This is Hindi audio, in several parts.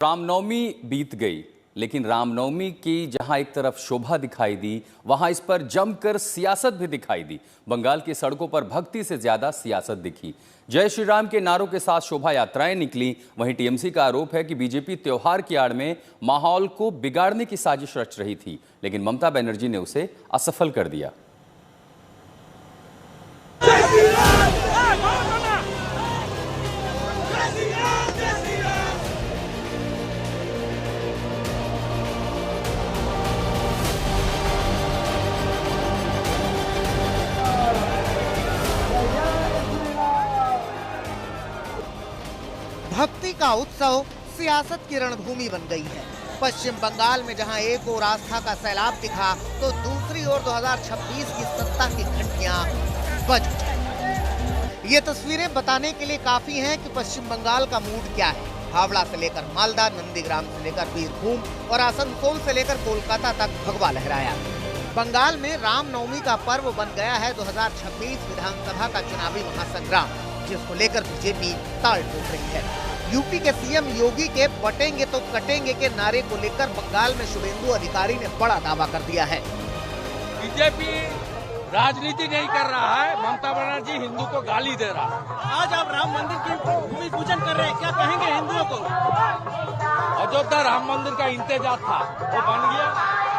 रामनवमी बीत गई, लेकिन रामनवमी की जहां एक तरफ शोभा दिखाई दी, वहां इस पर जमकर सियासत भी दिखाई दी। बंगाल की सड़कों पर भक्ति से ज्यादा सियासत दिखी। जय श्री राम के नारों के साथ शोभा यात्राएं निकली। वहीं टीएमसी का आरोप है कि बीजेपी त्योहार की आड़ में माहौल को बिगाड़ने की साजिश रच रही थी, लेकिन ममता बनर्जी ने उसे असफल कर दिया। भक्ति का उत्सव सियासत की रणभूमि बन गई है। पश्चिम बंगाल में जहां एक ओर आस्था का सैलाब दिखा, तो दूसरी ओर 2026 की सत्ता की घंटियां बज उठी। ये तस्वीरें बताने के लिए काफी हैं कि पश्चिम बंगाल का मूड क्या है। हावड़ा से लेकर मालदा, नंदीग्राम से लेकर बीरभूम और आसनसोल से लेकर कोलकाता तक भगवा लहराया। बंगाल में रामनवमी का पर्व बन गया है 2026 विधानसभा का चुनावी महासंग्राम, जिसको लेकर बीजेपी ताल ठोक रही है। यूपी के सीएम योगी के बटेंगे तो कटेंगे के नारे को लेकर बंगाल में शुभेंदु अधिकारी ने बड़ा दावा कर दिया है। बीजेपी राजनीति नहीं कर रहा है, ममता बनर्जी हिंदू को गाली दे रहा है। आज आप राम मंदिर की भूमि पूजन कर रहे हैं, क्या कहेंगे हिंदुओं को? अयोध्या राम मंदिर का इंतजार था, वो बन गया।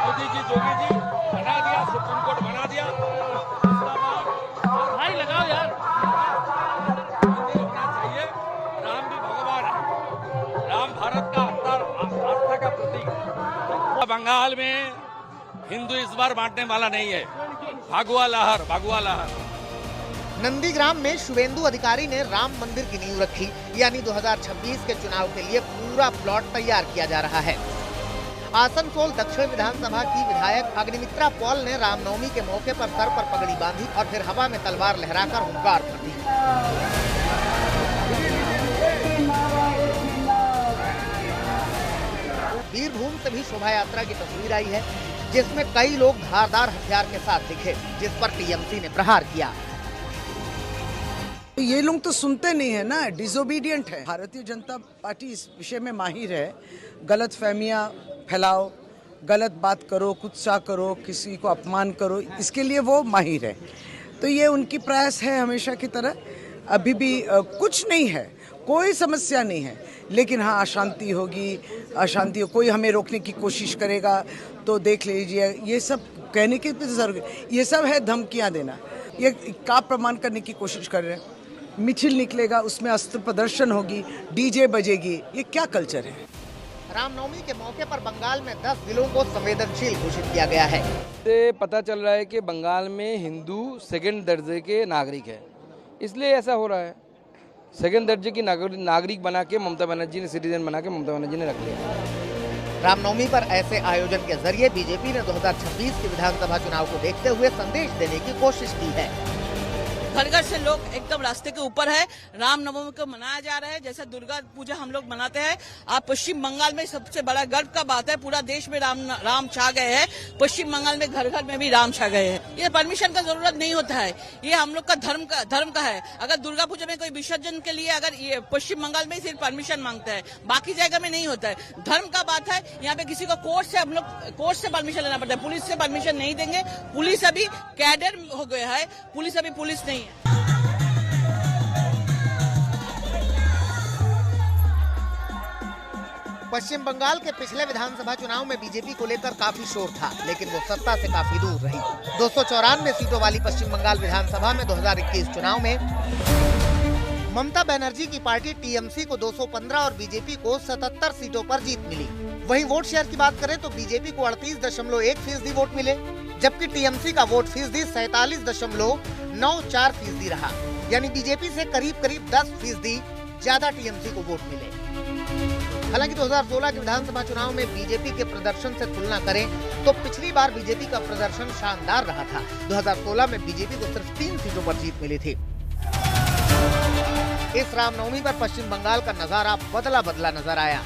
मोदी जी, जोगी जी बना दिया, सुप्रीम कोर्ट बना दिया। भाई लगाओ यार, मंदिर होना चाहिए। राम भी भगवान है, राम भारत का आस्था का प्रतीक है। बंगाल में हिंदू इस बार बांटने वाला नहीं है। भगवा लहर, भगवा लहर। नंदीग्राम में शुभेंदु अधिकारी ने राम मंदिर की नींव रखी, यानी 2026 के चुनाव के लिए पूरा प्लॉट तैयार किया जा रहा है। आसनसोल दक्षिण विधानसभा की विधायक अग्निमित्रा पॉल ने रामनवमी के मौके पर सर पर पगड़ी बांधी और फिर हवा में तलवार लहराकर हुंकार भर दी। बीरभूम से भी शोभा यात्रा की तस्वीर आई है, जिसमें कई लोग धारदार हथियार के साथ दिखे, जिस पर टीएमसी ने प्रहार किया। ये लोग तो सुनते नहीं है ना, डिसोबीडियंट है। भारतीय जनता पार्टी इस विषय में माहिर है। गलत फहमियाँ फैलाओ, गलत बात करो, कुत्सा करो, किसी को अपमान करो, इसके लिए वो माहिर है। तो ये उनकी प्रयास है हमेशा की तरह। अभी भी कुछ नहीं है, कोई समस्या नहीं है, लेकिन हाँ अशांति होगी, अशांति कोई हमें रोकने की कोशिश करेगा तो देख लीजिए। ये सब कहने की जरूरत, ये सब है धमकियाँ देना। ये का प्रमाण करने की कोशिश कर रहे हैं। मिছিল निकलेगा, उसमें अस्त्र प्रदर्शन होगी, डीजे बजेगी, ये क्या कल्चर है? रामनवमी के मौके पर बंगाल में 10 जिलों को संवेदनशील घोषित किया गया है। से पता चल रहा है कि बंगाल में हिंदू सेकंड दर्जे के नागरिक है, इसलिए ऐसा हो रहा है। सेकंड दर्जे की नागरिक बना के ममता बनर्जी ने, सिटीजन बना के ममता बनर्जी ने रख लिया। रामनवमी पर ऐसे आयोजन के जरिए बीजेपी ने 2026 के विधानसभा चुनाव को देखते हुए संदेश देने की कोशिश की है। घर घर से लोग एकदम रास्ते के ऊपर है। रामनवमी को मनाया जा रहा है जैसे दुर्गा पूजा हम लोग मनाते हैं। आप पश्चिम बंगाल में सबसे बड़ा गर्व का बात है, पूरा देश में राम छा गए हैं। पश्चिम बंगाल में घर घर में भी राम छा गए हैं। ये परमिशन का जरूरत नहीं होता है, ये हम लोग का धर्म का है। अगर दुर्गा पूजा में कोई विसर्जन के लिए अगर ये पश्चिम बंगाल में सिर्फ परमिशन मांगता है, बाकी जगह में नहीं होता है। धर्म का बात है, यहाँ पे किसी को कोर्ट से परमिशन लेना पड़ता है, पुलिस से परमिशन नहीं देंगे। पुलिस अभी कैडर हो गया है, पुलिस अभी पुलिस नहीं है। पश्चिम बंगाल के पिछले विधानसभा चुनाव में बीजेपी को लेकर काफी शोर था, लेकिन वो सत्ता से काफी दूर रही। 294 सीटों वाली पश्चिम बंगाल विधानसभा में 2021 चुनाव में ममता बनर्जी की पार्टी टीएमसी को 215 और बीजेपी को 77 सीटों पर जीत मिली। वहीं वोट शेयर की बात करें तो बीजेपी को 38.1% वोट मिले, जबकि टीएमसी का वोट फीसदी 47.94% रहा। यानी बीजेपी से करीब 10% ज्यादा टीएमसी को वोट मिले। हालांकि 2016 के विधानसभा चुनाव में बीजेपी के प्रदर्शन से तुलना करें तो पिछली बार बीजेपी का प्रदर्शन शानदार रहा था। 2016 में बीजेपी को सिर्फ 3 सीटों पर जीत मिली थी। इस रामनवमी पर पश्चिम बंगाल का नजारा बदला नजर आया।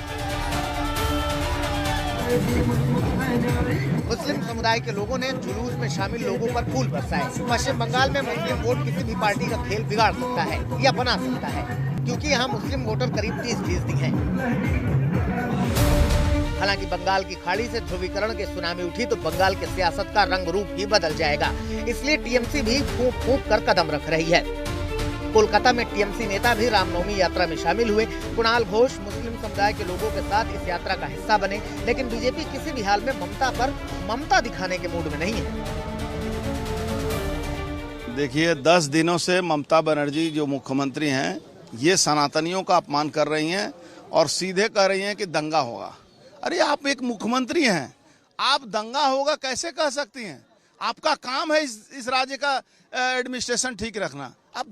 मुस्लिम समुदाय के लोगों ने जुलूस में शामिल लोगों पर फूल बरसाए। पश्चिम बंगाल में मुस्लिम वोट किसी भी पार्टी का खेल बिगाड़ सकता है या बना सकता है, क्योंकि यहाँ मुस्लिम वोटर करीब 30% हैं। हालांकि बंगाल की खाड़ी से ध्रुवीकरण के सुनामी उठी तो बंगाल के सियासत का रंग रूप ही बदल जाएगा। इसलिए टीएमसी भी फूंक फूंक कर कदम रख रही है। कोलकाता में टीएमसी नेता भी रामनवमी यात्रा में शामिल हुए। कुणाल घोष मुस्लिम समुदाय के लोगों के साथ इस यात्रा का हिस्सा बने, लेकिन बीजेपी किसी भी हाल में ममता पर ममता दिखाने के मूड में नहीं है। देखिए, 10 दिनों से ममता बनर्जी जो मुख्यमंत्री हैं, ये सनातनियों का अपमान कर रही हैं और सीधे कह रही हैं कि दंगा होगा। अरे आप एक मुख्यमंत्री हैं, आप दंगा होगा कैसे कह सकती हैं? आपका काम है इस राज्य का एडमिनिस्ट्रेशन ठीक रखना। आप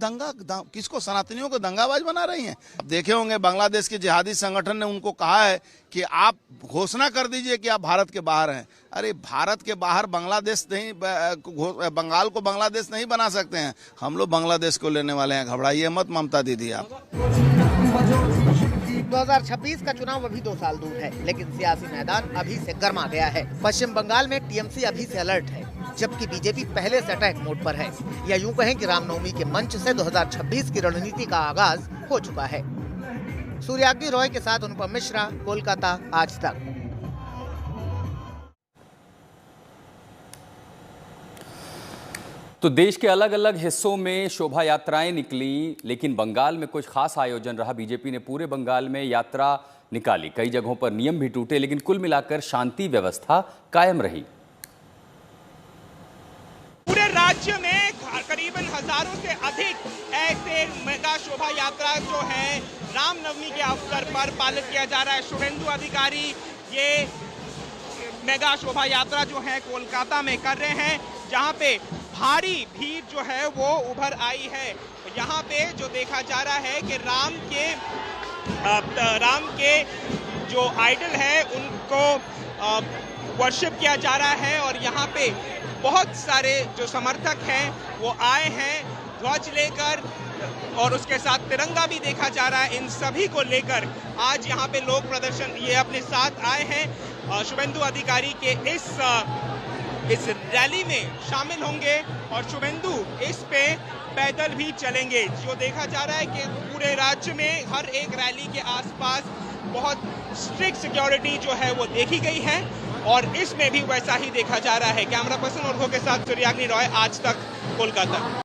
किसको, सनातनियों को दंगाबाज बना रही हैं? आप देखे होंगे बांग्लादेश के जिहादी संगठन ने उनको कहा है कि आप घोषणा कर दीजिए कि आप भारत के बाहर हैं। अरे भारत के बाहर बांग्लादेश नहीं, बंगाल को बांग्लादेश नहीं बना सकते हैं। हम लोग बांग्लादेश को लेने वाले हैं, घबराइए मत ममता दीदी आप। 2026 का चुनाव अभी 2 साल दूर है, लेकिन सियासी मैदान अभी से गर्मा गया है। पश्चिम बंगाल में टीएमसी अभी से अलर्ट है, जबकि बीजेपी पहले से अटैक मोड पर है। या यूं कहें कि रामनवमी के मंच से 2026 की रणनीति का आगाज हो चुका है। सूर्याग्नि रॉय के साथ अनुपम मिश्रा, कोलकाता, आज तक। तो देश के अलग अलग हिस्सों में शोभा यात्राएं निकली, लेकिन बंगाल में कुछ खास आयोजन रहा। बीजेपी ने पूरे बंगाल में यात्रा निकाली। कई जगहों पर नियम भी टूटे, लेकिन कुल मिलाकर शांति व्यवस्था कायम रही। पूरे राज्य में करीबन हजारों से अधिक ऐसे मेगा शोभा यात्रा जो है रामनवमी के अवसर पर पालित किया जा रहा है। शुभेंदु अधिकारी ये मेगा शोभा यात्रा जो है कोलकाता में कर रहे हैं, जहां पे भारी भीड़ जो है वो उभर आई है। यहाँ पे जो देखा जा रहा है कि राम के जो आइडल है उनको वर्शिप किया जा रहा है और यहाँ पे बहुत सारे जो समर्थक हैं वो आए हैं ध्वज लेकर और उसके साथ तिरंगा भी देखा जा रहा है। इन सभी को लेकर आज यहाँ पे लोग प्रदर्शन ये अपने साथ आए हैं। शुभेंदु अधिकारी के इस रैली में शामिल होंगे और शुभेंदु इस पे पैदल भी चलेंगे। जो देखा जा रहा है कि पूरे राज्य में हर एक रैली के आसपास बहुत स्ट्रिक्ट सिक्योरिटी जो है वो देखी गई है और इसमें भी वैसा ही देखा जा रहा है। कैमरा पर्सन और के साथ सूर्याग्नि रॉय, आज तक, कोलकाता।